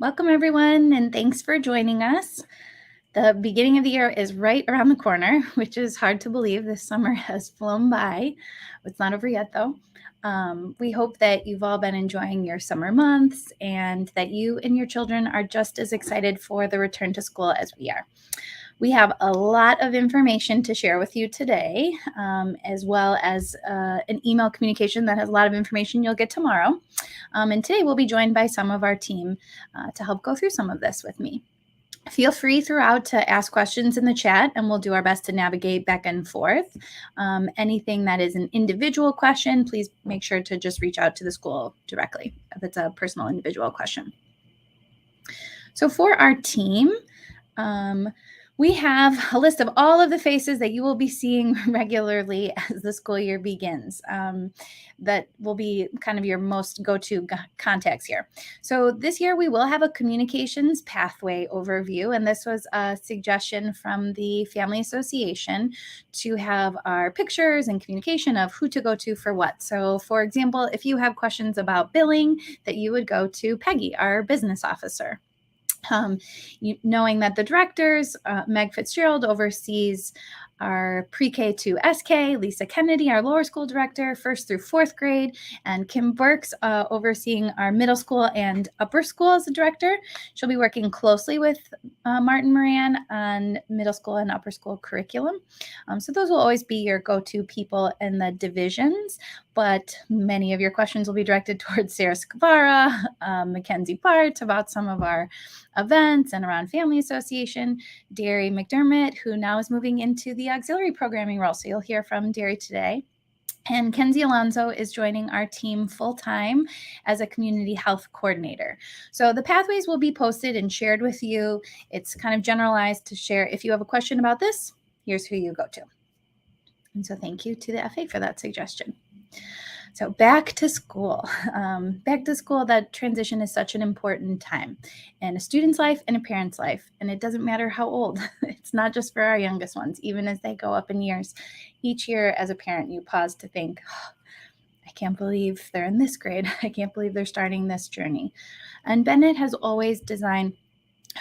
Welcome, everyone, and thanks for joining us. The beginning of the year is right around the corner, which is hard to believe. This summer has flown by. It's not over yet, though. We hope that you've all been enjoying your summer months and that you and your children are just as excited for the return to school as we are. We have a lot of information to share with you today, as well as an email communication that has a lot of information you'll get tomorrow. And today we'll be joined by some of our team to help go through some of this with me. Feel free throughout to ask questions in the chat, and we'll do our best to navigate back and forth. Anything that is an individual question, please make sure to just reach out to the school directly if it's a personal individual question. So for our team, we have a list of all of the faces that you will be seeing regularly as the school year begins. That will be kind of your most go-to contacts here. So this year we will have a communications pathway overview, and this was a suggestion from the Family Association to have our pictures and communication of who to go to for what. So for example, if you have questions about billing, that you would go to Peggy, our business officer. Knowing that the directors, Meg Fitzgerald oversees our pre-K to SK, Lisa Kennedy, our lower school director, 1st through 4th grade, and Kim Burks overseeing our middle school and upper school as the director. She'll be working closely with Martin Moran on middle school and upper school curriculum. So those will always be your go-to people in the divisions, but many of your questions will be directed towards Sarah Scavara, Mackenzie Bart about some of our events and around Family Association, Derry McDermott, who now is moving into the auxiliary programming role. So you'll hear from Derry today. And Kenzie Alonso is joining our team full-time as a community health coordinator. So the pathways will be posted and shared with you. It's kind of generalized to share. If you have a question about this, here's who you go to. And so thank you to the FA for that suggestion. So back to school. That transition is such an important time in a student's life and a parent's life. And it doesn't matter how old. It's not just for our youngest ones, even as they go up in years. Each year as a parent, you pause to think, I can't believe they're in this grade. I can't believe they're starting this journey. And Bennett has always designed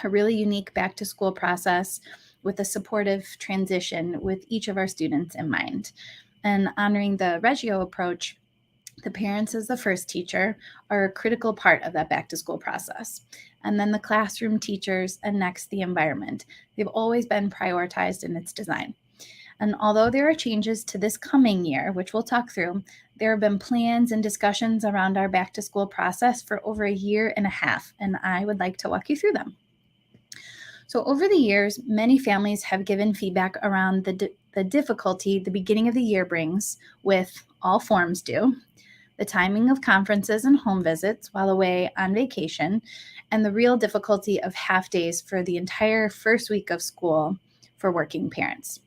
a really unique back to school process with a supportive transition with each of our students in mind. And honoring the Reggio approach, the parents as the first teacher are a critical part of that back to school process. And then the classroom teachers and next the environment. They've always been prioritized in its design. And although there are changes to this coming year, which we'll talk through, there have been plans and discussions around our back to school process for over a year and a half, and I would like to walk you through them. So over the years, many families have given feedback around the difficulty the beginning of the year brings with all forms due, the timing of conferences and home visits while away on vacation, and the real difficulty of half days for the entire first week of school for working parents.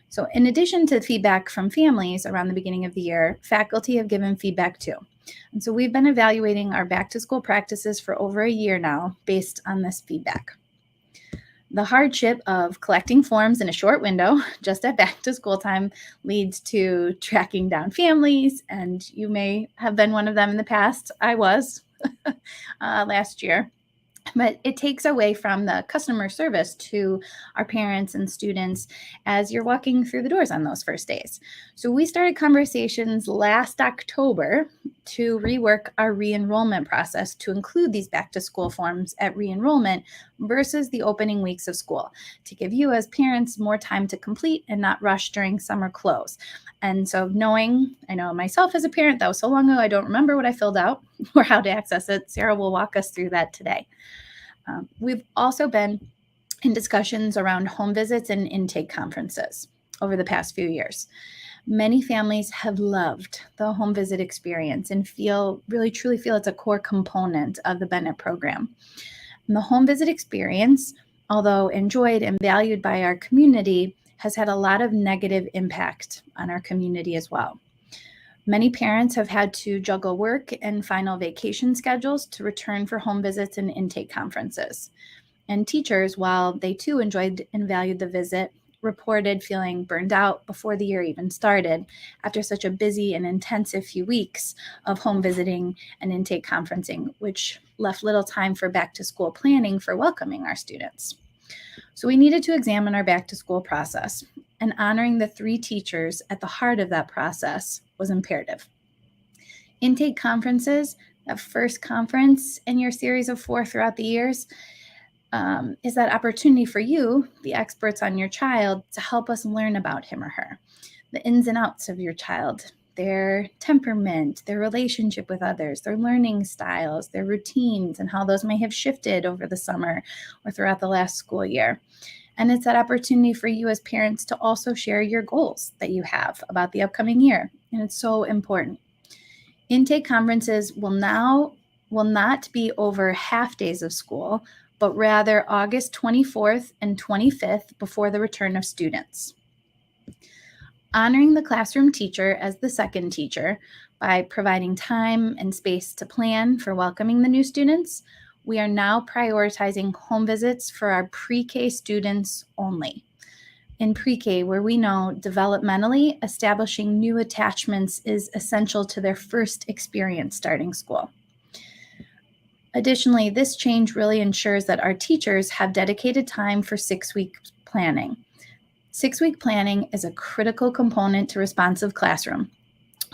So in addition to feedback from families around the beginning of the year, faculty have given feedback too. And so we've been evaluating our back to school practices for over a year now based on this feedback. The hardship of collecting forms in a short window just at back to school time leads to tracking down families, and you may have been one of them in the past. I was last year. But it takes away from the customer service to our parents and students as you're walking through the doors on those first days. So we started conversations last October to rework our re-enrollment process to include these back to school forms at re-enrollment versus the opening weeks of school, to give you as parents more time to complete and not rush during summer close. And so I know myself as a parent, that was so long ago, I don't remember what I filled out or how to access it. Sarah will walk us through that today. We've also been in discussions around home visits and intake conferences over the past few years. Many families have loved the home visit experience and truly feel it's a core component of the Bennett program. And the home visit experience, although enjoyed and valued by our community, has had a lot of negative impact on our community as well. Many parents have had to juggle work and final vacation schedules to return for home visits and intake conferences. And teachers, while they too enjoyed and valued the visit, reported feeling burned out before the year even started after such a busy and intensive few weeks of home visiting and intake conferencing, which left little time for back to school planning for welcoming our students. So we needed to examine our back to school process, and honoring the 3 teachers at the heart of that process was imperative. Intake conferences, that first conference in your series of 4 throughout the years, is that opportunity for you, the experts on your child, to help us learn about him or her, the ins and outs of your child, their temperament, their relationship with others, their learning styles, their routines, and how those may have shifted over the summer or throughout the last school year. And it's that opportunity for you as parents to also share your goals that you have about the upcoming year. And it's so important. Intake conferences will not be over half days of school, but rather August 24th and 25th before the return of students. Honoring the classroom teacher as the second teacher by providing time and space to plan for welcoming the new students, we are now prioritizing home visits for our pre-K students only. In pre-K, where we know developmentally establishing new attachments is essential to their first experience starting school. Additionally, this change really ensures that our teachers have dedicated time for 6-week planning. 6-week planning is a critical component to responsive classroom,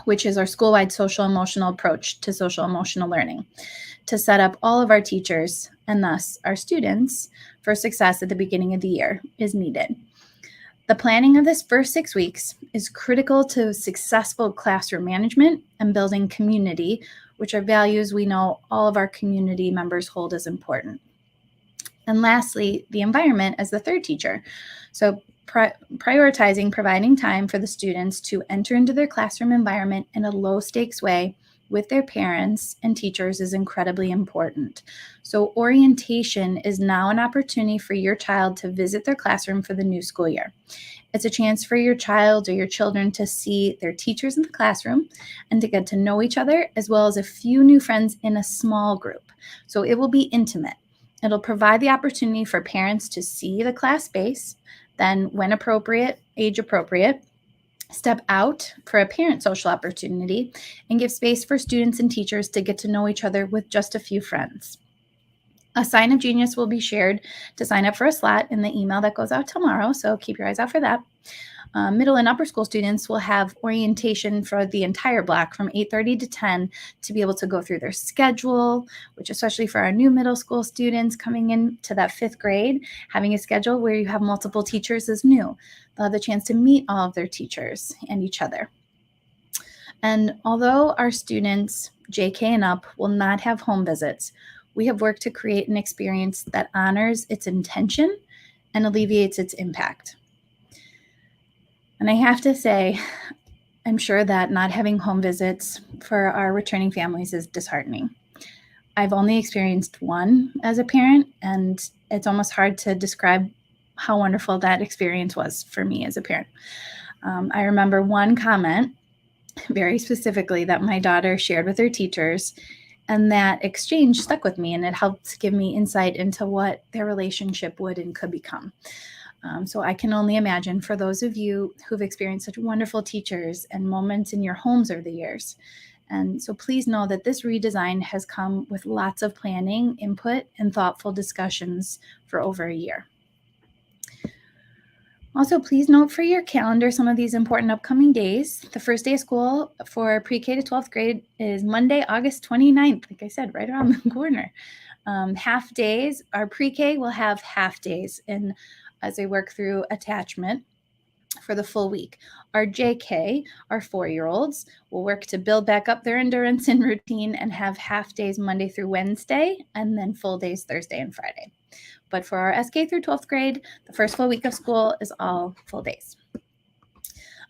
which is our school-wide social-emotional approach to social-emotional learning, to set up all of our teachers, and thus our students, for success at the beginning of the year is needed. The planning of this first 6 weeks is critical to successful classroom management and building community, which are values we know all of our community members hold as important. And lastly, the environment as the third teacher. So prioritizing providing time for the students to enter into their classroom environment in a low-stakes way with their parents and teachers is incredibly important. So orientation is now an opportunity for your child to visit their classroom for the new school year. It's a chance for your child or your children to see their teachers in the classroom and to get to know each other, as well as a few new friends in a small group. So it will be intimate. It'll provide the opportunity for parents to see the class space, then when appropriate, age appropriate, step out for a parent social opportunity, and give space for students and teachers to get to know each other with just a few friends. A sign of genius will be shared to sign up for a slot in the email that goes out tomorrow, so keep your eyes out for that. Middle and upper school students will have orientation for the entire block from 8:30 to 10 to be able to go through their schedule, which especially for our new middle school students coming into that 5th grade, having a schedule where you have multiple teachers is new. They'll have the chance to meet all of their teachers and each other. And although our students, JK and up, will not have home visits, we have worked to create an experience that honors its intention and alleviates its impact. And I have to say, I'm sure that not having home visits for our returning families is disheartening. I've only experienced one as a parent, and it's almost hard to describe how wonderful that experience was for me as a parent. I remember one comment very specifically that my daughter shared with her teachers, and that exchange stuck with me, and it helped give me insight into what their relationship would and could become. So I can only imagine for those of you who've experienced such wonderful teachers and moments in your homes over the years. And so please know that this redesign has come with lots of planning, input, and thoughtful discussions for over a year. Also, please note for your calendar some of these important upcoming days. The first day of school for pre-K to 12th grade is Monday, August 29th. Like I said, right around the corner. Half days, our pre-K will have half days as they work through attachment for the full week. Our JK, our 4-year-olds, will work to build back up their endurance and routine and have half days Monday through Wednesday, and then full days Thursday and Friday. But for our SK through 12th grade, the first full week of school is all full days.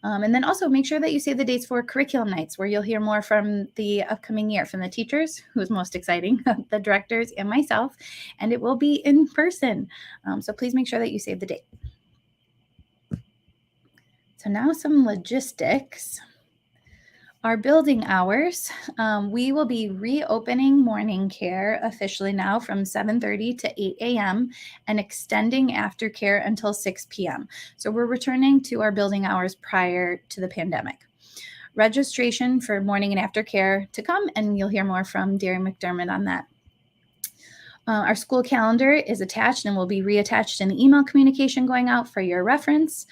And then also make sure that you save the dates for curriculum nights, where you'll hear more from the upcoming year from the teachers, who's most exciting, the directors, and myself, and it will be in person. So please make sure that you save the date. So now some logistics. Our building hours, we will be reopening morning care officially now from 7:30 to 8 a.m. and extending aftercare until 6 p.m. So we're returning to our building hours prior to the pandemic. Registration for morning and aftercare to come, and you'll hear more from Derry McDermott on that. Our school calendar is attached and will be reattached in the email communication going out for your reference.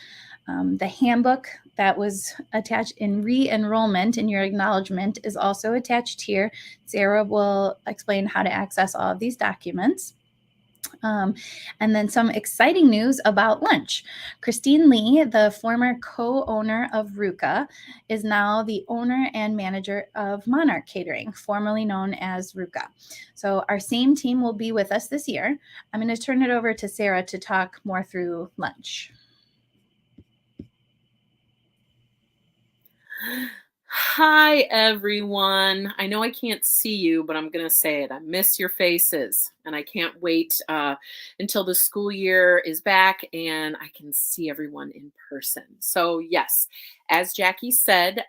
The handbook that was attached in re-enrollment in your acknowledgement is also attached here. Sarah will explain how to access all of these documents. And then some exciting news about lunch. Christine Lee, the former co-owner of Ruka, is now the owner and manager of Monarch Catering, formerly known as Ruka. So our same team will be with us this year. I'm going to turn it over to Sarah to talk more through lunch. Hi, everyone. I know I can't see you, but I'm going to say it. I miss your faces, and I can't wait until the school year is back and I can see everyone in person. So, yes, as Jackie said,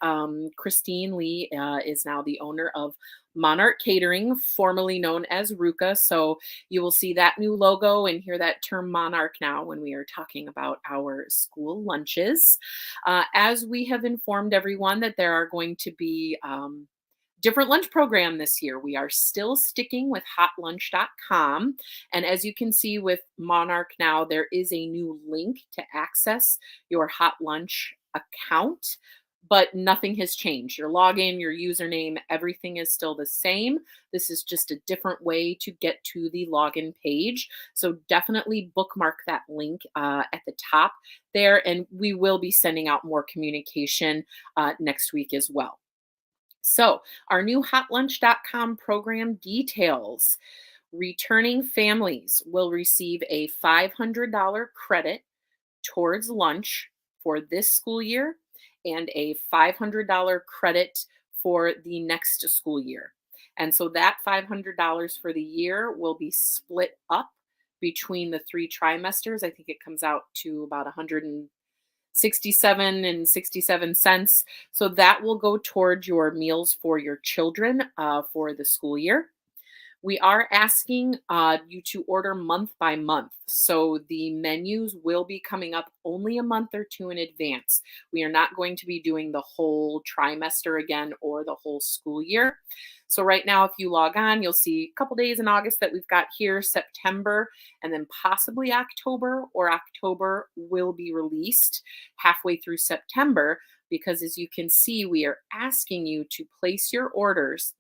Christine Lee is now the owner of Monarch Catering, formerly known as Ruka. So, you will see that new logo and hear that term Monarch now when we are talking about our school lunches. As we have informed everyone that there are going to be different lunch program this year. We are still sticking with hotlunch.com. And as you can see with Monarch now, there is a new link to access your Hot Lunch account, but nothing has changed. Your login, your username, everything is still the same. This is just a different way to get to the login page. So definitely bookmark that link at the top there, and we will be sending out more communication next week as well. So our new hotlunch.com program details. Returning families will receive a $500 credit towards lunch for this school year and a $500 credit for the next school year. And so that $500 for the year will be split up between the 3 trimesters. I think it comes out to about 167 and 67 cents. So that will go toward your meals for your children for the school year. We are asking you to order month by month. So the menus will be coming up only a month or two in advance. We are not going to be doing the whole trimester again or the whole school year. So right now, if you log on, you'll see a couple days in August that we've got here, September, and then possibly October, or October will be released halfway through September, because as you can see, we are asking you to place your orders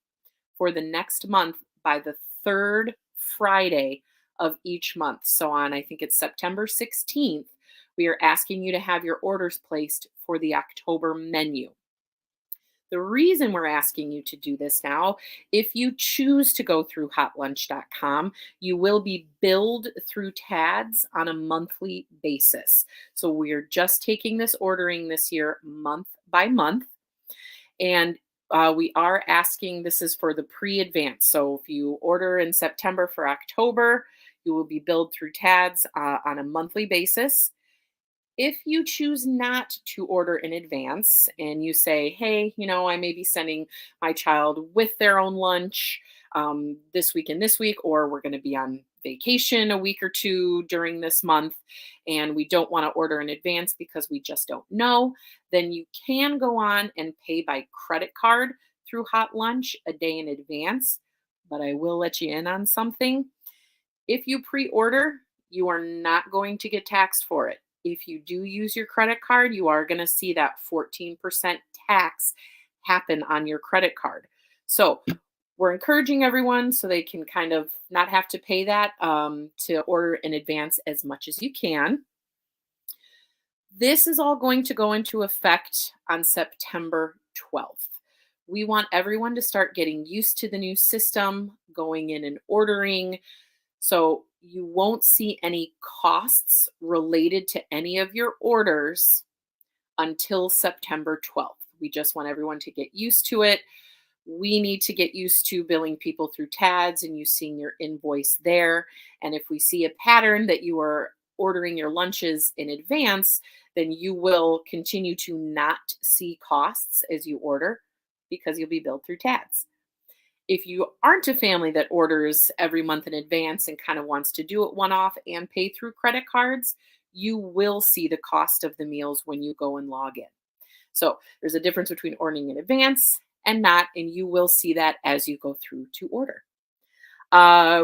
for the next month by the 3rd Friday of each month. So on, I think it's September 16th, we are asking you to have your orders placed for the October menu. The reason we're asking you to do this now, if you choose to go through hotlunch.com, you will be billed through TADS on a monthly basis. So we're just taking this ordering this year month by month. And we are asking, this is for the pre-advance. So if you order in September for October, you will be billed through TADS on a monthly basis. If you choose not to order in advance and you say, hey, I may be sending my child with their own lunch this week and this week, or we're going to be on vacation a week or two during this month, and we don't want to order in advance because we just don't know, then you can go on and pay by credit card through Hot Lunch a day in advance. But I will let you in on something. If you pre-order, you are not going to get taxed for it. If you do use your credit card, you are going to see that 14% tax happen on your credit card. So we're encouraging everyone so they can kind of not have to pay that to order in advance as much as you can. This is all going to go into effect on September 12th. We want everyone to start getting used to the new system, going in and ordering. So you won't see any costs related to any of your orders until September 12th. We just want everyone to get used to it. We need to get used to billing people through TADS and you seeing your invoice there. And if we see a pattern that you are ordering your lunches in advance, then you will continue to not see costs as you order. because you'll be billed through TADS. If you aren't a family that orders every month in advance and kind of wants to do it one off and pay through credit cards, you will see the cost of the meals when you go and log in. So there's a difference between ordering in advance and not, and you will see that as you go through to order.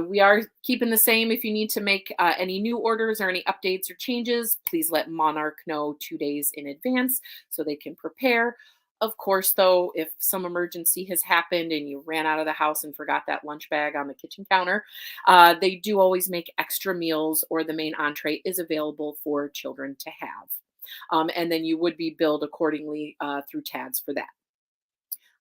We are keeping the same. If you need to make any new orders or any updates or changes, please let Monarch know 2 days in advance so they can prepare. Of course, though, if some emergency has happened and you ran out of the house and forgot that lunch bag on the kitchen counter, they do always make extra meals, or the main entree is available for children to have. And then you would be billed accordingly through TADS for that.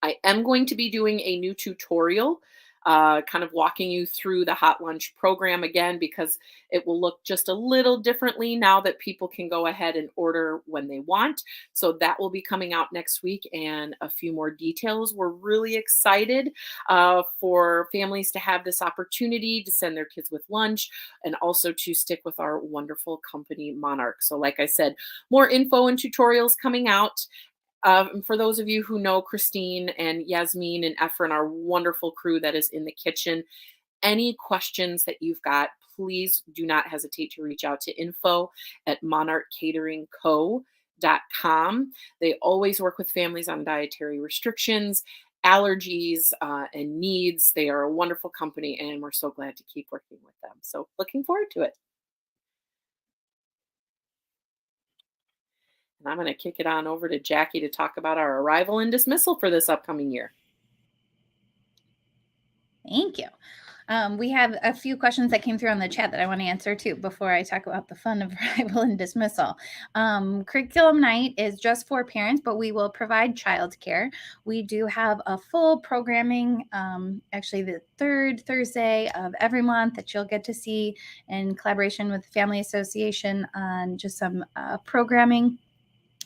I am going to be doing a new tutorial, kind of walking you through the hot lunch program again, because it will look just a little differently now that people can go ahead and order when they want. So that will be coming out next week, and a few more details. We're really excited for families to have this opportunity to send their kids with lunch, and also to stick with our wonderful company, Monarch. So like I said, more info and tutorials coming out. For those of you who know Christine and Yasmin and Efren, our wonderful crew that is in the kitchen, any questions that you've got, please do not hesitate to reach out to info@monarchcateringco.com. They always work with families on dietary restrictions, allergies, and needs. They are a wonderful company, and we're so glad to keep working with them. So looking forward to it. And I'm going to kick it on over to Jackie to talk about our arrival and dismissal for this upcoming year. Thank you. We have a few questions that came through on the chat that I want to answer too before I talk about the fun of arrival and dismissal. Curriculum night is just for parents, but we will provide childcare. We do have a full programming, actually the third Thursday of every month, that you'll get to see in collaboration with the Family Association on just some programming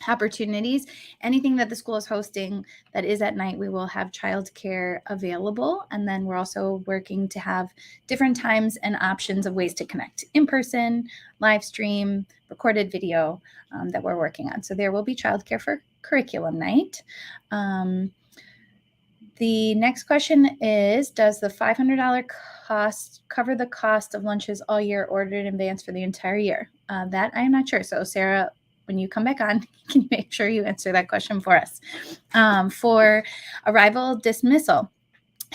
opportunities. Anything that the school is hosting that is at night, we will have childcare available. And then we're also working to have different times and options of ways to connect: in person, live stream, recorded video, that we're working on. So there will be childcare for curriculum night. The next question is, does the $500 cost cover the cost of lunches all year ordered in advance for the entire year? That I am not sure. So Sarah, when you come back on, can you make sure you answer that question for us? For arrival dismissal,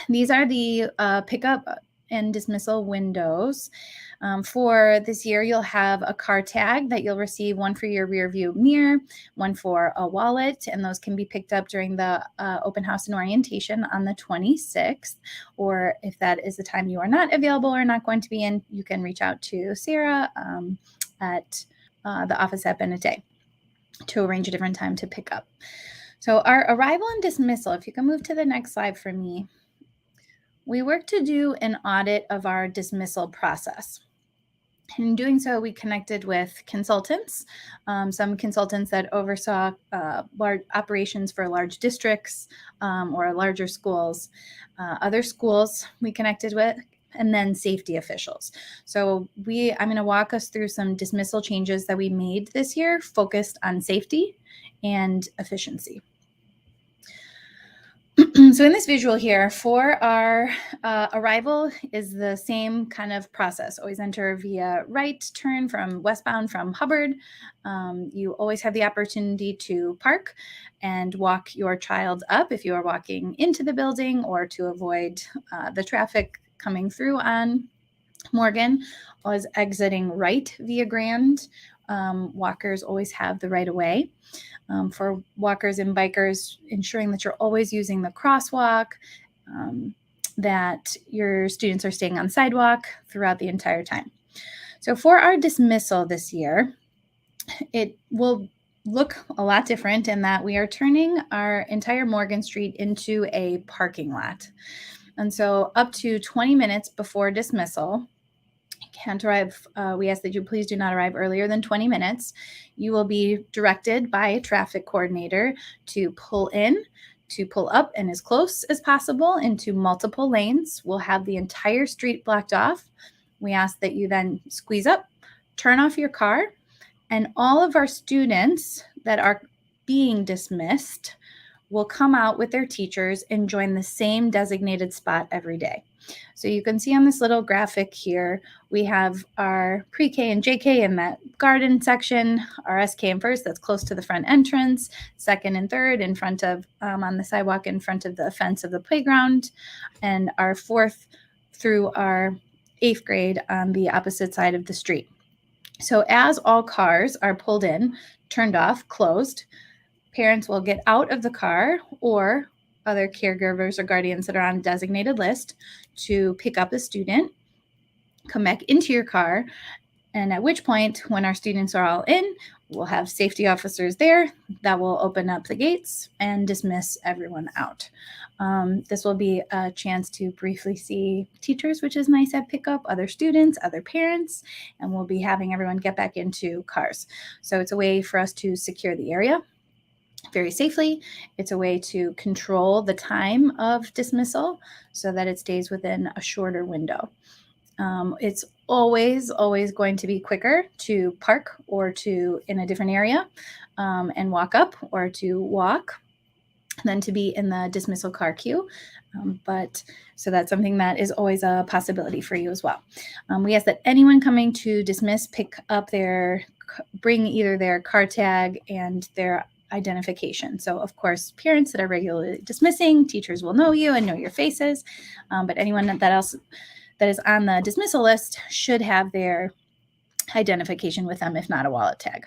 these are the pickup and dismissal windows. For this year, you'll have a car tag that you'll receive, one for your rear view mirror, one for a wallet, and those can be picked up during the open house and orientation on the 26th. Or if that is the time you are not available or not going to be in, you can reach out to Sarah at the office at Bennett to arrange a different time to pick up. So our arrival and dismissal, if you can move to the next slide for me, we work to do an audit of our dismissal process. In doing so, we connected with consultants, some consultants that oversaw large operations for large districts or larger schools. Other schools we connected with, and then safety officials. So I'm going to walk us through some dismissal changes that we made this year focused on safety and efficiency. So in this visual here, for our arrival is the same kind of process. Always enter via right turn from westbound from Hubbard. You always have the opportunity to park and walk your child up if you are walking into the building, or to avoid the traffic coming through on Morgan. Was exiting right via Grand. Walkers always have the right of way. For walkers and bikers, ensuring that you're always using the crosswalk, that your students are staying on sidewalk throughout the entire time. So for our dismissal this year, it will look a lot different in that we are turning our entire Morgan Street into a parking lot. And so up to 20 minutes before dismissal, can't arrive. We ask that you please do not arrive earlier than 20 minutes. You will be directed by a traffic coordinator to pull in, to pull up and as close as possible into multiple lanes. We'll have the entire street blocked off. We ask that you then squeeze up, turn off your car, and all of our students that are being dismissed will come out with their teachers and join the same designated spot every day. So you can see on this little graphic here, we have our pre-K and JK in that garden section, our SK and first that's close to the front entrance, second and third in front of, on the sidewalk in front of the fence of the playground, and our fourth through our 8th grade on the opposite side of the street. So as all cars are pulled in, turned off, closed, parents will get out of the car or other caregivers or guardians that are on a designated list to pick up a student, come back into your car, and at which point, when our students are all in, we'll have safety officers there that will open up the gates and dismiss everyone out. This will be a chance to briefly see teachers, which is nice at pickup, other students, other parents, and we'll be having everyone get back into cars. So it's a way for us to secure the area very safely. It's a way to control the time of dismissal so that it stays within a shorter window. It's always going to be quicker to park or to in a different area and walk up or to walk than to be in the dismissal car queue. But so that's something that is always a possibility for you as well. We ask that anyone coming to dismiss bring either their car tag and their identification. So of course, parents that are regularly dismissing, teachers will know you and know your faces, but anyone that is on the dismissal list should have their identification with them, if not a wallet tag.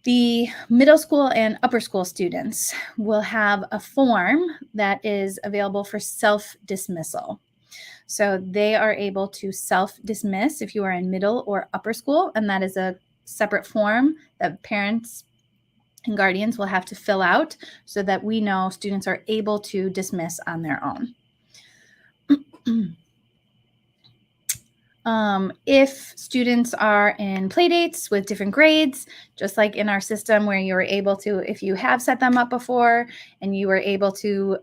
The middle school and upper school students will have a form that is available for self-dismissal. So they are able to self-dismiss if you are in middle or upper school, and that is a separate form that parents and guardians will have to fill out so that we know students are able to dismiss on their own. If students are in playdates with different grades, just like in our system where you were able to, if you have set them up before and you were able to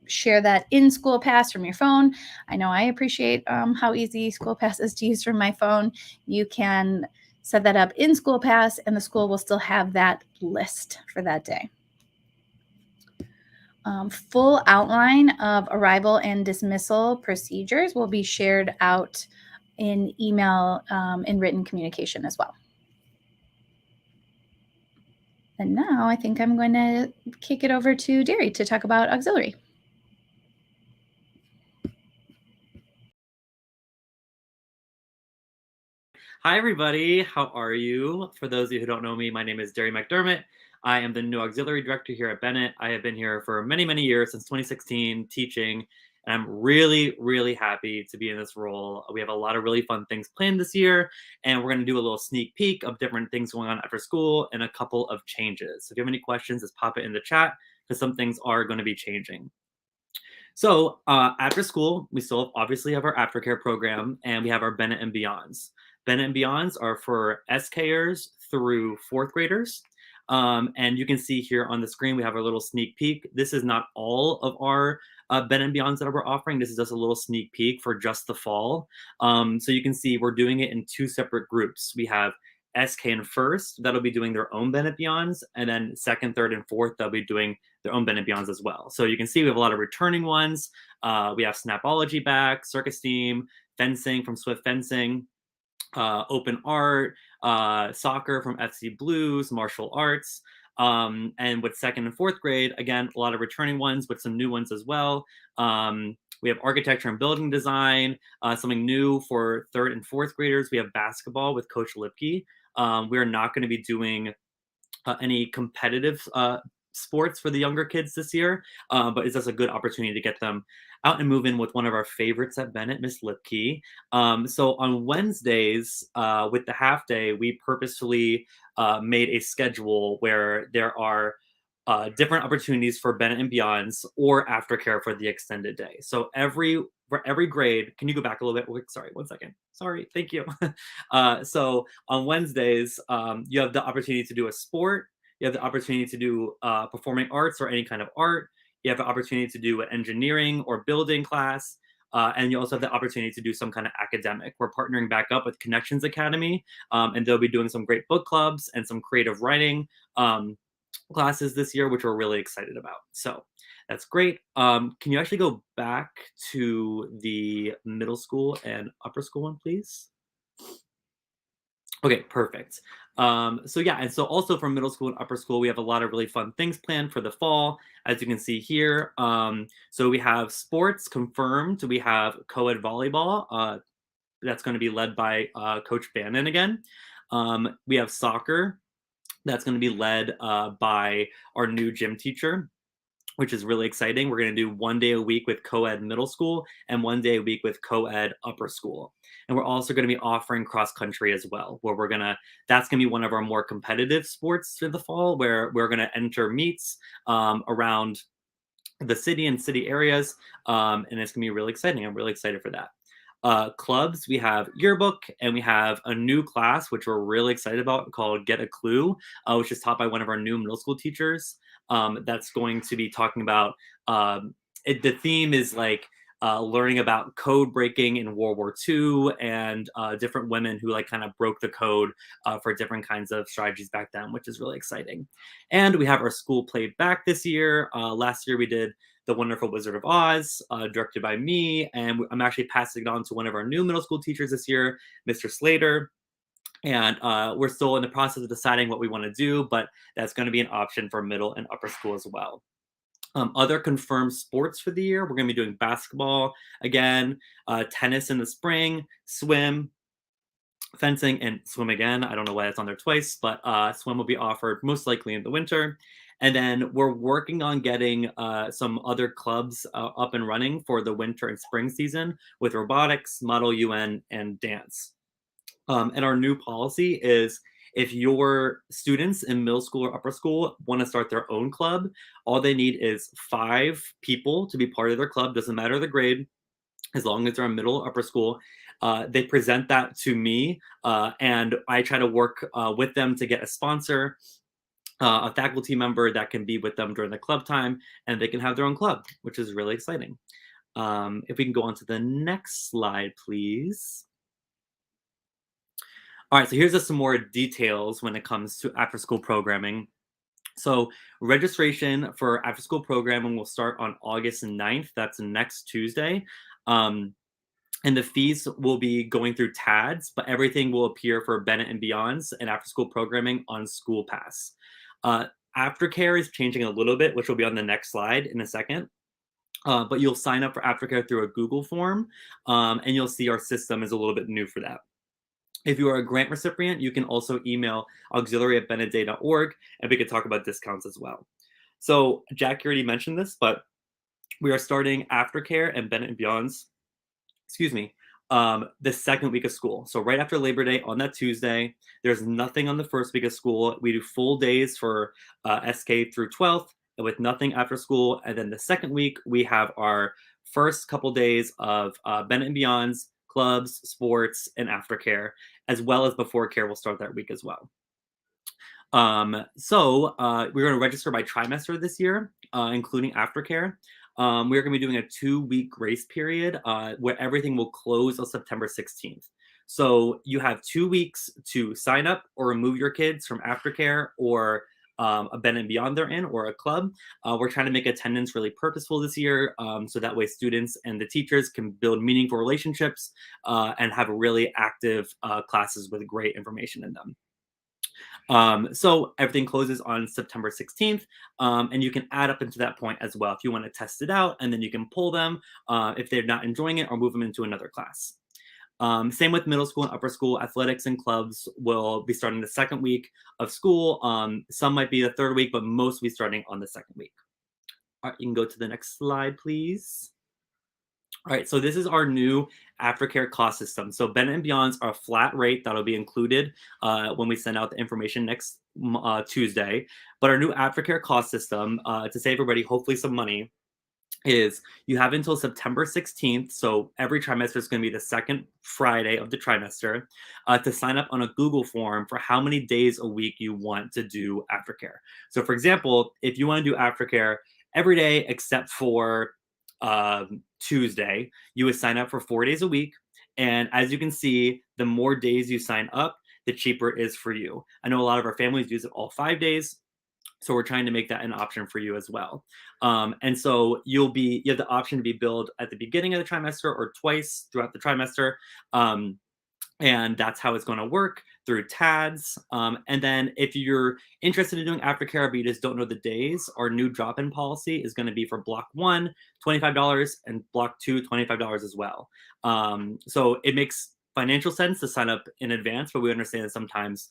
share that in School Pass from your phone. I know I appreciate how easy School Pass is to use from my phone. You can set that up in School Pass and the school will still have that list for that day. Full outline of arrival and dismissal procedures will be shared out in email and written communication as well. And now I think I'm going to kick it over to Derry to talk about auxiliary. Hi, everybody. How are you? For those of you who don't know me, my name is Derry McDermott. I am the new auxiliary director here at Bennett. I have been here for many, many years, since 2016, teaching, and I'm really, really happy to be in this role. We have a lot of really fun things planned this year, and we're going to do a little sneak peek of different things going on after school and a couple of changes. So if you have any questions, just pop it in the chat because some things are going to be changing. So after school, we still obviously have our aftercare program, and we have our Bennett and Beyonds. Bennett and Beyonds are for SKers through 4th graders. And you can see here on the screen, we have a little sneak peek. This is not all of our Bennett and Beyonds that we're offering. This is just a little sneak peek for just the fall. So you can see we're doing it in 2 separate groups. We have SK and first that'll be doing their own Bennett Beyonds, and then second, third, and fourth they'll be doing their own Bennett Beyonds as well. So you can see we have a lot of returning ones. We have Snapology back, Circus Team, fencing from Swift Fencing, open art, soccer from FC Blues, martial arts. And with 2nd and 4th grade, again, a lot of returning ones with some new ones as well. We have architecture and building design, something new for 3rd and 4th graders. We have basketball with Coach Lipke. We are not going to be doing any competitive sports for the younger kids this year, but it's just a good opportunity to get them out and move in with one of our favorites at Bennett, Miss Lipke. So on Wednesdays, with the half day, we purposefully made a schedule where there are different opportunities for Bennett and Beyonds or aftercare for the extended day. So for every grade, can you go back a little bit? Wait, sorry, 1 second. Sorry, thank you. So on Wednesdays, you have the opportunity to do a sport. You have the opportunity to do performing arts or any kind of art. You have the opportunity to do an engineering or building class. And you also have the opportunity to do some kind of academic. We're partnering back up with Connections Academy, and they'll be doing some great book clubs and some creative writing. classes this year, which we're really excited about. So that's great. Can you actually go back to the middle school and upper school one, please? Okay, perfect. So yeah, and so also for middle school and upper school, we have a lot of really fun things planned for the fall, as you can see here. So we have sports confirmed. We have co-ed volleyball. That's going to be led by Coach Bennett again. We have soccer. That's going to be led by our new gym teacher, which is really exciting. We're going to do 1 day a week with co-ed middle school and 1 day a week with co-ed upper school. And we're also going to be offering cross country as well, where that's going to be one of our more competitive sports for the fall, where we're going to enter meets around the city and city areas. And it's going to be really exciting. I'm really excited for that. Clubs, we have yearbook, and we have a new class which we're really excited about called Get a Clue, which is taught by one of our new middle school teachers. That's going to be talking about the theme is like learning about code breaking in World War II and different women who like kind of broke the code for different kinds of strategies back then, which is really exciting. And we have our school play back this year. Last year we did The Wonderful Wizard of Oz, directed by me. And I'm actually passing it on to one of our new middle school teachers this year, Mr. Slater. And we're still in the process of deciding what we want to do, but that's going to be an option for middle and upper school as well. Other confirmed sports for the year, we're going to be doing basketball again, tennis in the spring, swim, fencing, and swim again. I don't know why it's on there twice, but swim will be offered most likely in the winter. And then we're working on getting some other clubs up and running for the winter and spring season with robotics, Model UN, and dance. And our new policy is if your students in middle school or upper school want to start their own club, all they need is 5 people to be part of their club. Doesn't matter the grade, as long as they're in middle or upper school. They present that to me, and I try to work with them to get a sponsor, a faculty member that can be with them during the club time, and they can have their own club, which is really exciting. If we can go on to the next slide, please. All right, so here's just some more details when it comes to after-school programming. So registration for after-school programming will start on August 9th. That's next Tuesday. And the fees will be going through TADS, but everything will appear for Bennett and Beyond's and after-school programming on School Pass. Aftercare is changing a little bit, which will be on the next slide in a second. But you'll sign up for Aftercare through a Google form, and you'll see our system is a little bit new for that. If you are a grant recipient, you can also email auxiliary@bennettday.org, and we can talk about discounts as well. So Jack already mentioned this, but we are starting Aftercare and Bennett and Beyond's, the second week of school. So right after Labor Day on that Tuesday, there's nothing on the first week of school. We do full days for SK through 12th with nothing after school. And then the second week, we have our first couple days of Bennett and Beyond's, clubs, sports, and aftercare, as well as before care will start that week as well. We're going to register by trimester this year, including aftercare. We're going to be doing a 2-week grace period where everything will close on September 16th. So you have 2 weeks to sign up or remove your kids from aftercare or a Bennett and Beyond they're in or a club. We're trying to make attendance really purposeful this year, so that way students and the teachers can build meaningful relationships and have really active classes with great information in them. So everything closes on September 16th, and you can add up into that point as well if you want to test it out, and then you can pull them if they're not enjoying it or move them into another class. Same with middle school and upper school. Athletics and clubs will be starting the second week of school. Some might be the third week, but most will be starting on the second week. All right, you can go to the next slide, please. All right, so this is our new aftercare cost system. So Bennett and Beyond's are a flat rate that'll be included when we send out the information next Tuesday. But our new aftercare cost system, to save everybody hopefully some money, is you have until September 16th, so every trimester is going to be the second Friday of the trimester, to sign up on a Google form for how many days a week you want to do aftercare. So for example, if you want to do aftercare every day except for Tuesday, you would sign up for 4 days a week. And as you can see, the more days you sign up, the cheaper it is for you. I know a lot of our families use it all 5 days. So we're trying to make that an option for you as well. And so you have the option to be billed at the beginning of the trimester or twice throughout the trimester. Um, and that's how it's going to work through TADS. And then if you're interested in doing aftercare, but you just don't know the days, our new drop-in policy is going to be for block 1, $25, and block 2, $25 as well. So it makes financial sense to sign up in advance, but we understand that sometimes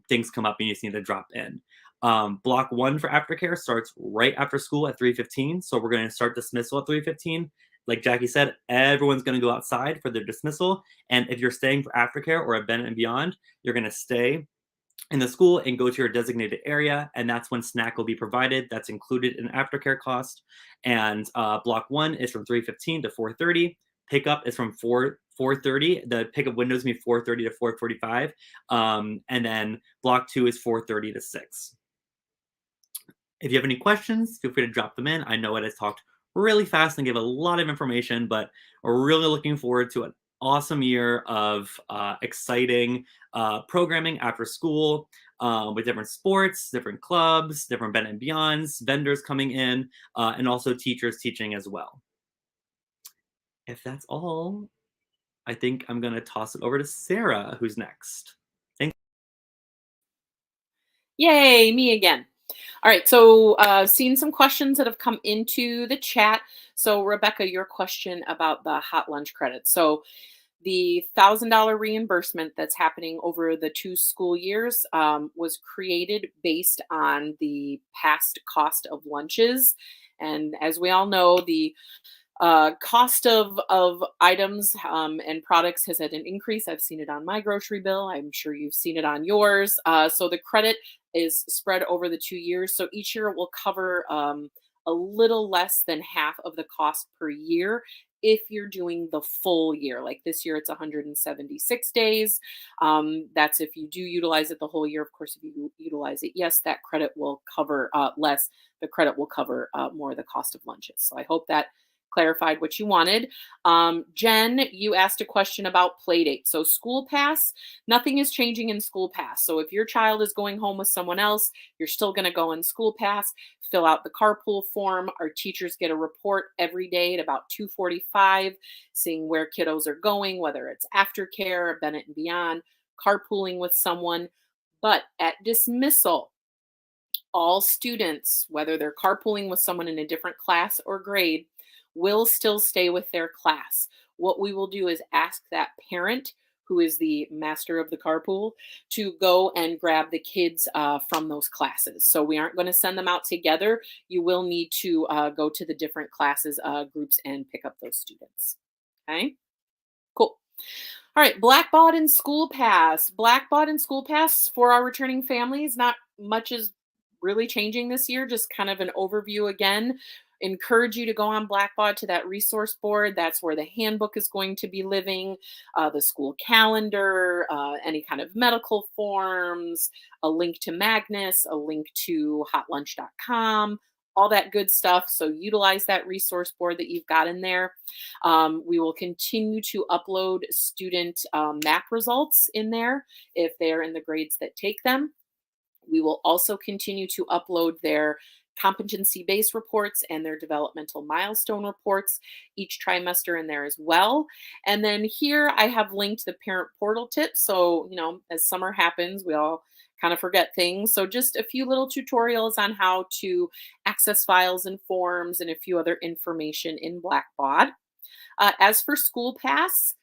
things come up and you just need to drop in. Block 1 for aftercare starts right after school at 3:15. So we're going to start dismissal at 3:15. Like Jackie said, everyone's going to go outside for their dismissal. And if you're staying for aftercare or at Bennett and beyond, you're going to stay in the school and go to your designated area. And that's when snack will be provided. That's included in aftercare cost. And block 1 is from 3:15 to 4:30. Pickup is from 4:30. The pickup window is going to be 4:30 to 4:45. And then block 2 is 4:30 to 6. If you have any questions, feel free to drop them in. I know it has talked really fast and give a lot of information, but we're really looking forward to an awesome year of exciting programming after school with different sports, different clubs, different Bennett and Beyonds, vendors coming in, and also teachers teaching as well. If that's all, I think I'm going to toss it over to Sarah, who's next. Thanks. Yay, me again. All right, so seen some questions that have come into the chat. So Rebecca, your question about the hot lunch credit. So the $1,000 reimbursement that's happening over the 2 school years was created based on the past cost of lunches. And as we all know, the cost of items and products has had an increase. I've seen it on my grocery bill. I'm sure you've seen it on yours. So the credit is spread over the 2 years. So each year it will cover a little less than half of the cost per year if you're doing the full year. Like this year, it's 176 days. That's if you do utilize it the whole year. Of course, if you utilize it, yes, that credit will cover less. The credit will cover more of the cost of lunches. So I hope that clarified what you wanted. Jen, you asked a question about play date. So school pass, nothing is changing in school pass. So if your child is going home with someone else, you're still going to go in school pass, fill out the carpool form. Our teachers get a report every day at about 2:45, seeing where kiddos are going, whether it's aftercare, Bennett and beyond, carpooling with someone. But at dismissal, all students, whether they're carpooling with someone in a different class or grade, will still stay with their class. What we will do is ask that parent, who is the master of the carpool, to go and grab the kids from those classes. So we aren't going to send them out together. You will need to go to the different classes, groups, and pick up those students. Okay, cool. All right, Blackbaud and School Pass. Blackbaud and School Pass for our returning families. Not much is really changing this year, just kind of an overview again. Encourage you to go on Blackbaud to that resource board. That's where the handbook is going to be living, the school calendar, any kind of medical forms, a link to Magnus, a link to hotlunch.com, all that good stuff. So utilize that resource board that you've got in there. We will continue to upload student map results in there if they're in the grades that take them. We will also continue to upload their competency-based reports and their developmental milestone reports each trimester in there as well. And then here I have linked the parent portal tips. So, you know, as summer happens, we all kind of forget things. So just a few little tutorials on how to access files and forms and a few other information in Blackbaud. As for School Pass,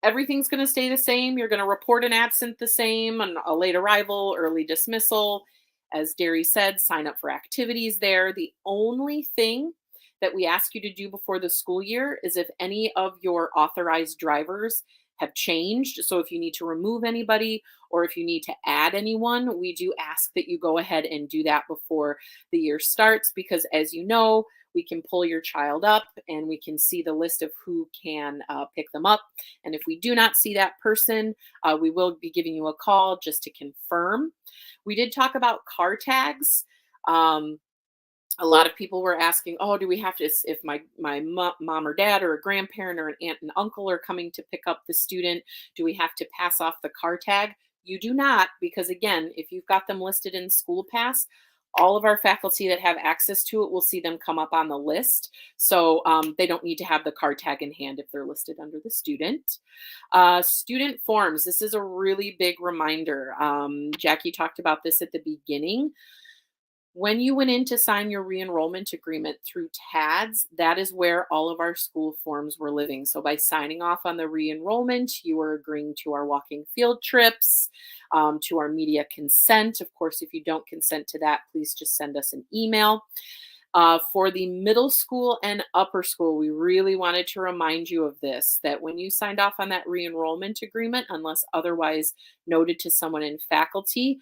everything's going to stay the same. You're going to report an absent the same, and a late arrival, early dismissal. As Derry said, sign up for activities there. The only thing that we ask you to do before the school year is if any of your authorized drivers have changed. So if you need to remove anybody or if you need to add anyone, we do ask that you go ahead and do that before the year starts, because as you know, we can pull your child up and we can see the list of who can pick them up. And if we do not see that person, we will be giving you a call just to confirm. We did talk about car tags. A lot of people were asking, oh, do we have to, if my mom or dad or a grandparent or an aunt and uncle are coming to pick up the student, do we have to pass off the car tag? You do not, because again, if you've got them listed in School Pass, all of our faculty that have access to it will see them come up on the list. So they don't need to have the card tag in hand if they're listed under the student. Student forms. This is a really big reminder. Jackie talked about this at the beginning. When you went in to sign your re-enrollment agreement through TADS, that is where all of our school forms were living. So by signing off on the re-enrollment, you were agreeing to our walking field trips, to our media consent. Of course, if you don't consent to that, please just send us an email. For the middle school and upper school, we really wanted to remind you of this, that when you signed off on that re-enrollment agreement, unless otherwise noted to someone in faculty,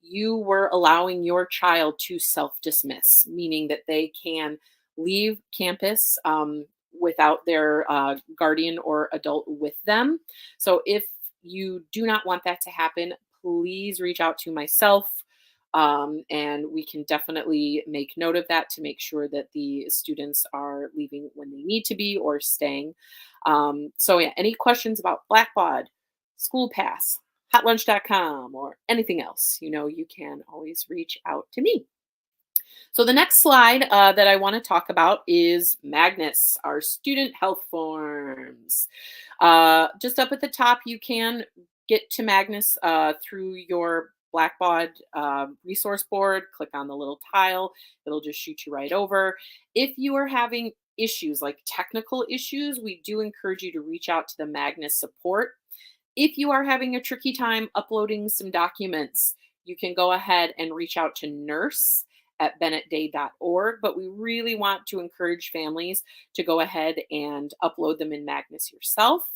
you were allowing your child to self-dismiss, meaning that they can leave campus without their guardian or adult with them. So if you do not want that to happen, please reach out to myself, and we can definitely make note of that to make sure that the students are leaving when they need to be or staying. So yeah, any questions about Blackbaud, School Pass, hotlunch.com, or anything else, you can always reach out to me. So the next slide that I want to talk about is Magnus, our student health forms. Just up at the top, you can get to Magnus through your Blackbaud resource board. Click on the little tile. It'll just shoot you right over. If you are having issues like technical issues, we do encourage you to reach out to the Magnus support. If you are having a tricky time uploading some documents, you can go ahead and reach out to nurse@bennettday.org, but we really want to encourage families to go ahead and upload them in Magnus yourself.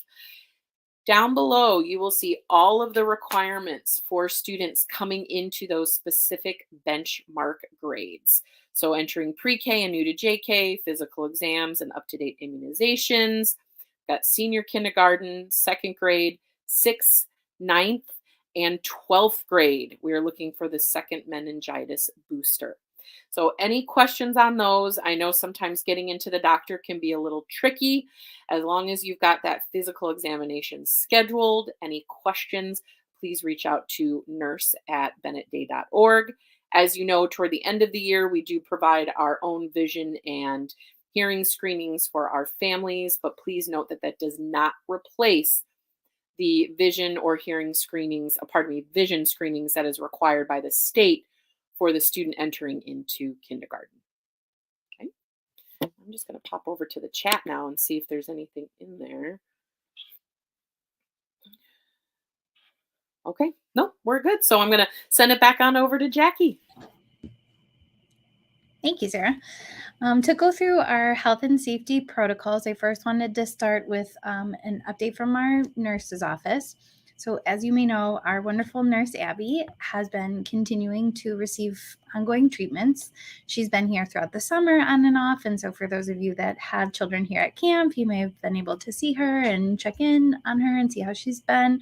Down below, you will see all of the requirements for students coming into those specific benchmark grades. So entering pre-K and new to JK, physical exams and up-to-date immunizations. Got senior kindergarten, second grade, 6th, 9th, and 12th grade. We are looking for the second meningitis booster. So any questions on those? I know sometimes getting into the doctor can be a little tricky. As long as you've got that physical examination scheduled, any questions, please reach out to nurse@bennettday.org. As you know, toward the end of the year, we do provide our own vision and hearing screenings for our families, but please note that that does not replace the vision or hearing screenings, vision screenings that is required by the state for the student entering into kindergarten. Okay. I'm just going to pop over to the chat now and see if there's anything in there. Okay, no, we're good. So I'm going to send it back on over to Jackie. Thank you, Sarah. To go through our health and safety protocols, I first wanted to start with an update from our nurse's office. So as you may know, our wonderful nurse, Abby, has been continuing to receive ongoing treatments. She's been here throughout the summer on and off. And so for those of you that have children here at camp, you may have been able to see her and check in on her and see how she's been.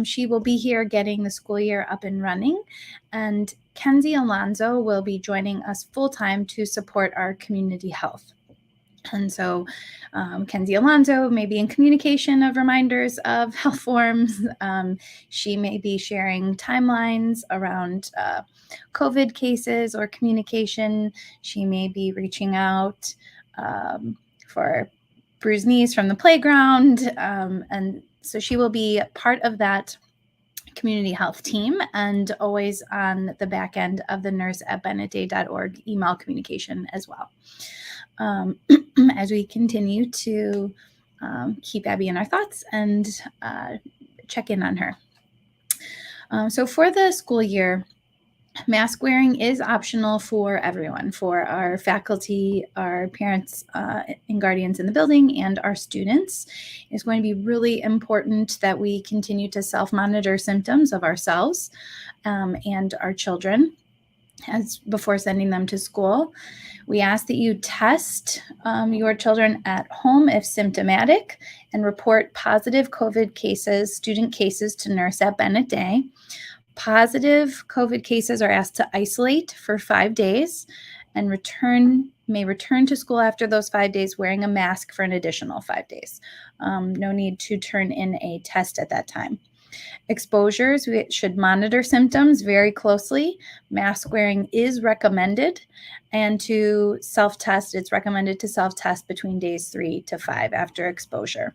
She will be here getting the school year up and running. And Kenzie Alonzo will be joining us full-time to support our community health. And so Kenzie Alonzo may be in communication of reminders of health forms. She may be sharing timelines around COVID cases or communication. She may be reaching out for bruised knees from the playground. And so she will be part of that community health team and always on the back end of the nurse@bennettday.org email communication as well. As we continue to keep Abby in our thoughts and check in on her. So for the school year, mask wearing is optional for everyone, for our faculty, our parents and guardians in the building, and our students. It's going to be really important that we continue to self-monitor symptoms of ourselves and our children before sending them to school. We ask that you test your children at home if symptomatic and report positive COVID cases, student cases, to nurse@Bennett Day. Positive COVID cases are asked to isolate for 5 days and may return to school after those 5 days wearing a mask for an additional 5 days. No need to turn in a test at that time. Exposures, we should monitor symptoms very closely. Mask wearing is recommended, and to self-test, it's recommended to self-test between days 3 to 5 after exposure.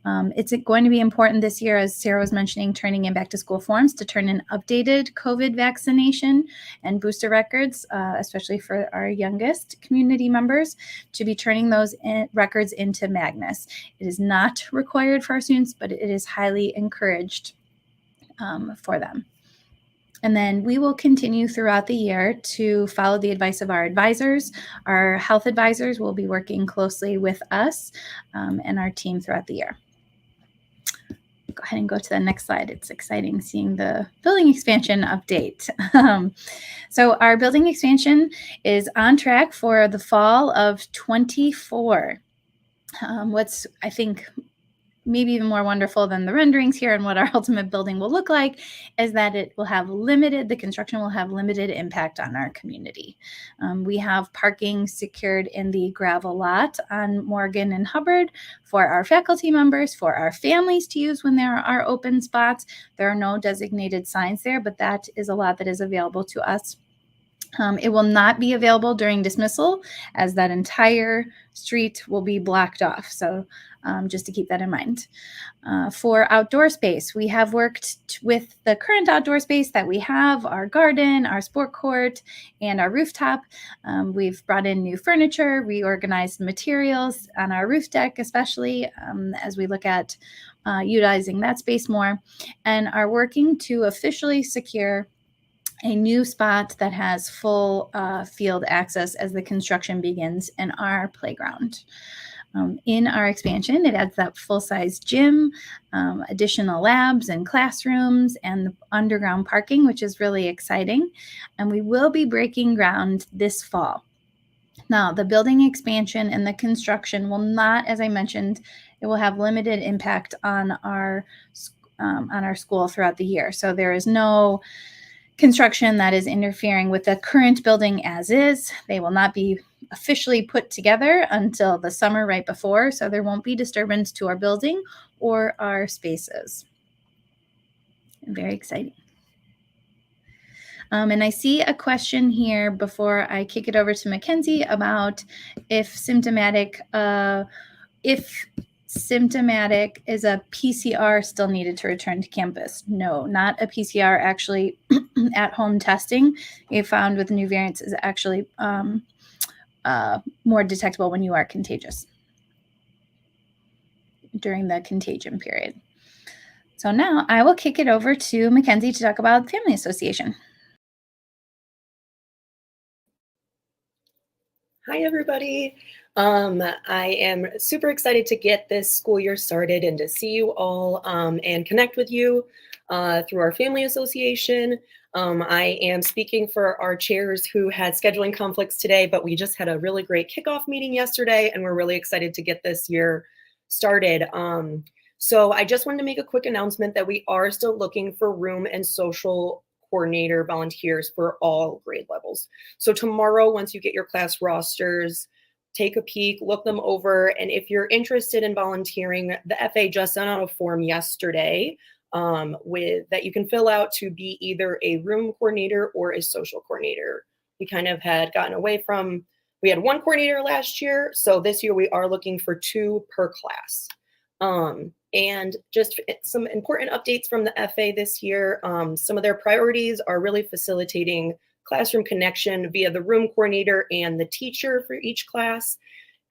It's going to be important this year, as Sarah was mentioning, turning in back to school forms to turn in updated COVID vaccination and booster records, especially for our youngest community members, to be turning those records into Magnus. It is not required for our students, but it is highly encouraged for them. And then we will continue throughout the year to follow the advice of our advisors. Our health advisors will be working closely with us and our team throughout the year. Go ahead and go to the next slide. It's exciting seeing the building expansion update. So our building expansion is on track for the fall of 24. What's, I think, maybe even more wonderful than the renderings here and what our ultimate building will look like is that it will have the construction will have limited impact on our community. We have parking secured in the gravel lot on Morgan and Hubbard for our faculty members, for our families to use when there are open spots. There are no designated signs there, but that is a lot that is available to us. It will not be available during dismissal, as that entire street will be blocked off. So just to keep that in mind. For outdoor space, we have worked with the current outdoor space that we have, our garden, our sport court, and our rooftop. We've brought in new furniture, reorganized materials on our roof deck, especially as we look at utilizing that space more, and are working to officially secure a new spot that has full field access as the construction begins in our playground. In our expansion, it adds that full-size gym, additional labs and classrooms, and the underground parking, which is really exciting. And we will be breaking ground this fall. Now, the building expansion and the construction will not, as I mentioned, it will have limited impact on our school throughout the year. So there is no construction that is interfering with the current building as is. They will not be officially put together until the summer right before, so there won't be disturbance to our building or our spaces. Very exciting. And I see a question here before I kick it over to Mackenzie about if symptomatic is a PCR still needed to return to campus. No, not a PCR. Actually, at-home testing we found with new variants is actually more detectable when you are contagious during the contagion period. So now I will kick it over to Mackenzie to talk about Family Association. Hi, everybody. I am super excited to get this school year started and to see you all and connect with you through our Family Association. I am speaking for our chairs who had scheduling conflicts today, but we just had a really great kickoff meeting yesterday, and we're really excited to get this year started. So I just wanted to make a quick announcement that we are still looking for room and social coordinator volunteers for all grade levels. So tomorrow, once you get your class rosters, take a peek, look them over, and if you're interested in volunteering, the FA just sent out a form yesterday that you can fill out to be either a room coordinator or a social coordinator. We kind of had gotten away from, we had one coordinator last year, so this year we are looking for 2 per class. And just some important updates from the FA this year. Some of their priorities are really facilitating classroom connection via the room coordinator and the teacher for each class,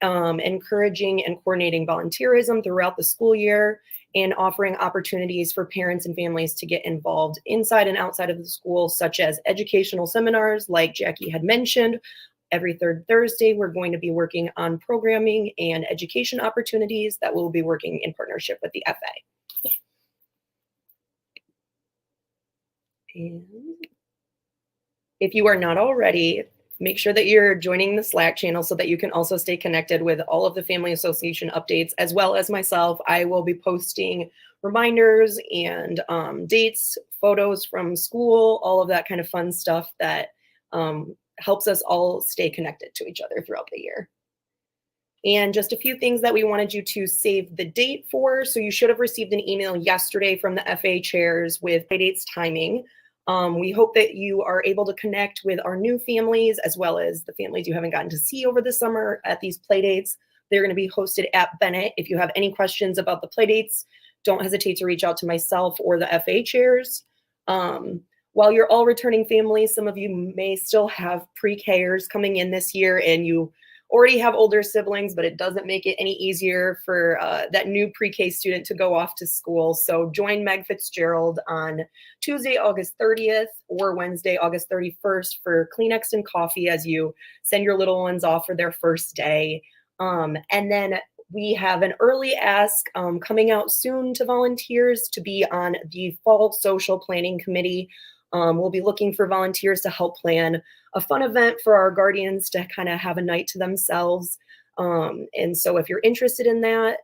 encouraging and coordinating volunteerism throughout the school year, and offering opportunities for parents and families to get involved inside and outside of the school, such as educational seminars, like Jackie had mentioned. Every third Thursday, we're going to be working on programming and education opportunities that we'll be working in partnership with the FA. And if you are not already, make sure that you're joining the Slack channel so that you can also stay connected with all of the Family Association updates, as well as myself. I will be posting reminders and dates, photos from school, all of that kind of fun stuff that helps us all stay connected to each other throughout the year. And just a few things that we wanted you to save the date for. So you should have received an email yesterday from the FA chairs with play dates timing. We hope that you are able to connect with our new families as well as the families you haven't gotten to see over the summer at these play dates. They're going to be hosted at Bennett. If you have any questions about the play dates, don't hesitate to reach out to myself or the FA chairs. While you're all returning families, some of you may still have pre-Kers coming in this year and you already have older siblings, but it doesn't make it any easier for that new pre-K student to go off to school. So join Meg Fitzgerald on Tuesday, August 30th or Wednesday, August 31st for Kleenex and coffee as you send your little ones off for their first day. And then we have an early ask coming out soon to volunteers to be on the Fall Social Planning Committee. We'll be looking for volunteers to help plan a fun event for our guardians to kind of have a night to themselves. And so if you're interested in that,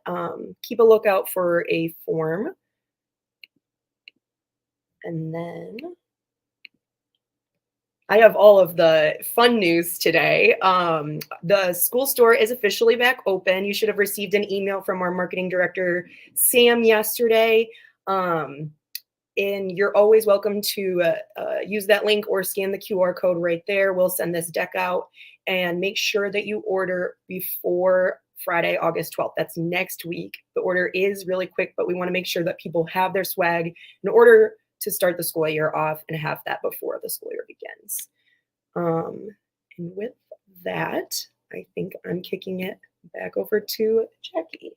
keep a lookout for a form. And then I have all of the fun news today. The school store is officially back open. You should have received an email from our marketing director, Sam, yesterday. And you're always welcome to use that link or scan the QR code right there. We'll send this deck out and make sure that you order before Friday, August 12th. That's next week. The order is really quick, but we want to make sure that people have their swag in order to start the school year off and have that before the school year begins. And with that, I think I'm kicking it back over to Jackie.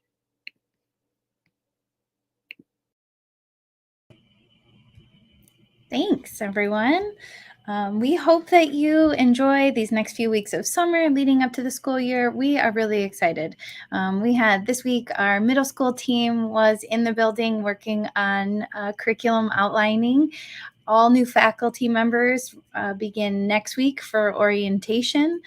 Thanks, everyone. We hope that you enjoy these next few weeks of summer leading up to the school year. We are really excited. We had this week, our middle school team was in the building working on curriculum outlining. All new faculty members begin next week for orientation.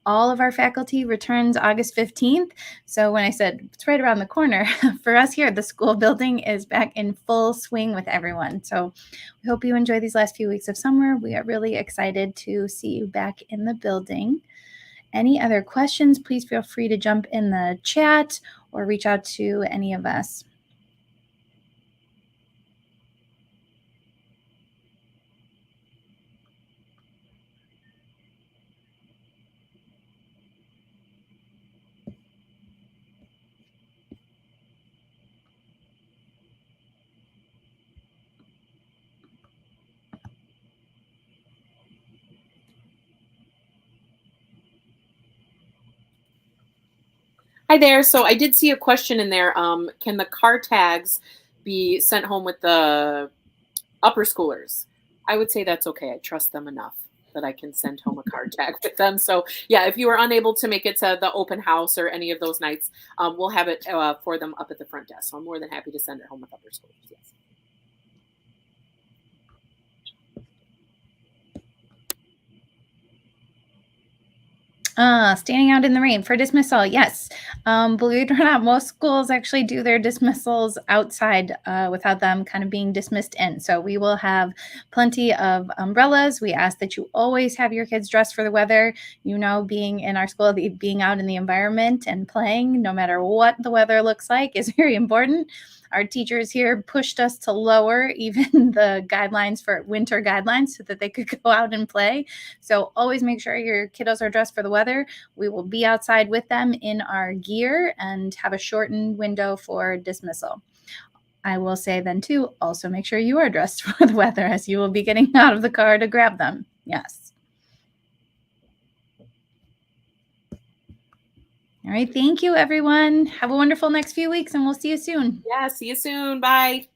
All of our faculty returns August 15th. So when I said it's right around the corner, for us here, the school building is back in full swing with everyone. So we hope you enjoy these last few weeks of summer. We are really excited to see you back in the building. Any other questions, please feel free to jump in the chat or reach out to any of us. Hi there. So I did see a question in there. Can the car tags be sent home with the upper schoolers? I would say that's okay. I trust them enough that I can send home a car tag with them. So yeah, if you are unable to make it to the open house or any of those nights, we'll have it for them up at the front desk. So I'm more than happy to send it home with upper schoolers. Yes. Standing out in the rain for dismissal. Yes. Believe it or not, most schools actually do their dismissals outside without them kind of being dismissed in. So we will have plenty of umbrellas. We ask that you always have your kids dressed for the weather. You know, being in our school, being out in the environment and playing, no matter what the weather looks like, is very important. Our teachers here pushed us to lower even the guidelines for winter guidelines so that they could go out and play. So always make sure your kiddos are dressed for the weather. We will be outside with them in our gear and have a shortened window for dismissal. I will say then too, also make sure you are dressed for the weather as you will be getting out of the car to grab them. Yes. All right. Thank you, everyone. Have a wonderful next few weeks and we'll see you soon. Yeah. See you soon. Bye.